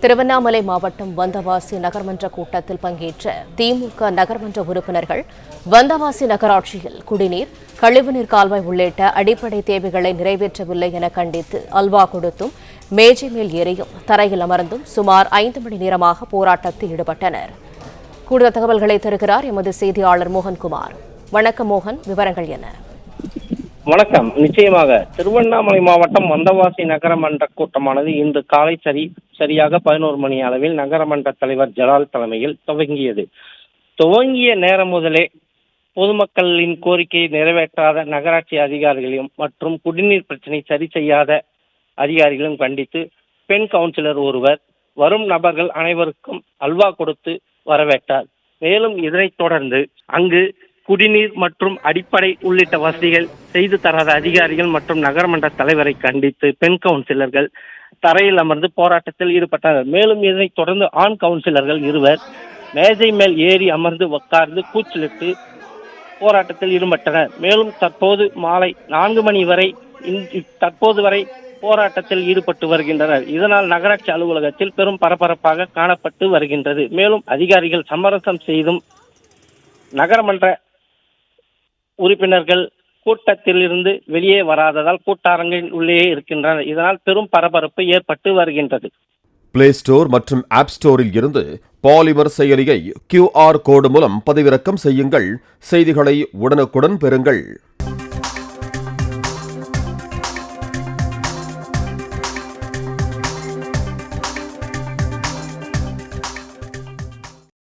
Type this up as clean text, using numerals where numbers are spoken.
திருவண்ணாமலை மாவட்டம் வந்தவாசி நகர்மன்ற கூட்டத்தில் பங்கேற்ற திமுக நகர்மன்ற உறுப்பினர்கள் வந்தவாசி நகராட்சியில் குடிநீர், கழிவுநீர் கால்வாய் உள்ளிட்ட அடிப்படை தேவைகளை நிறைவேற்றவில்லை என கண்டித்து அல்வா கொடுத்தும், மேஜை மேல் ஏறியும், தரையில் அமர்ந்தும் சுமார் 5 மணி நேரமாக போராட்டத்தில் ஈடுபட்டனர். கூடுதல் தகவல்களை தருகிறார் எமது செய்தியாளர் மோகன்குமார். வணக்கம் மோகன், விவரங்கள் என்ன? வணக்கம். நிச்சயமாக திருவண்ணாமலை மாவட்டம் வந்தவாசி நகரமன்ற கூட்டமானது இன்று காலை சரியாக 11 மணி அளவில் நகரமன்ற தலைவர் ஜலால் தலைமையில் துவங்கிய நேரம் முதலே பொதுமக்களின் கோரிக்கையை நிறைவேற்றாத நகராட்சி அதிகாரிகளையும் மற்றும் குடிநீர் பிரச்சினை சரி செய்யாத அதிகாரிகளும் கண்டித்து பெண் கவுன்சிலர் ஒருவர் வரும் நபர்கள் அனைவருக்கும் அல்வா கொடுத்து வரவேற்றார். மேலும் இதனைத் தொடர்ந்து அங்கு குடிநீர் மற்றும் அடிப்படை உள்ளிட்ட வசதிகள் செய்து தராத அதிகாரிகள் மற்றும் நகரமன்ற தலைவரை கண்டித்து பெண் கவுன்சிலர்கள் தரையில் அமர்ந்து போராட்டத்தில் ஈடுபட்டனர். மேலும் இதனைத் தொடர்ந்து ஆண் கவுன்சிலர்கள் இருவர் மேஜை மேல் ஏறி அமர்ந்து உட்கார்ந்து கூச்சலிட்டு போராட்டத்தில் ஈடுபட்டனர். மேலும் தற்போது மாலை 4 மணி வரை போராட்டத்தில் ஈடுபட்டு வருகின்றனர். இதனால் நகராட்சி அலுவலகத்தில் பெரும் பரபரப்பாக காணப்பட்டு வருகின்றது. மேலும் அதிகாரிகள் சமரசம் செய்தும் நகரமன்ற உறுப்பினர்கள் கூட்டத்தில் இருந்து வெளியே வராததால் கூட்டரங்கின் உள்ளே இருக்கின்றனர். இதனால் பெரும் பரபரப்பு ஏற்பட்டு வருகின்றது. பிளே ஸ்டோர் மற்றும் ஆப் ஸ்டோரில் இருந்து பாலிமர் செயலியை QR கோடு மூலம் பதிவிறக்கம் செய்யுங்கள். செய்திகளை உடனுக்குடன் பெறுங்கள்.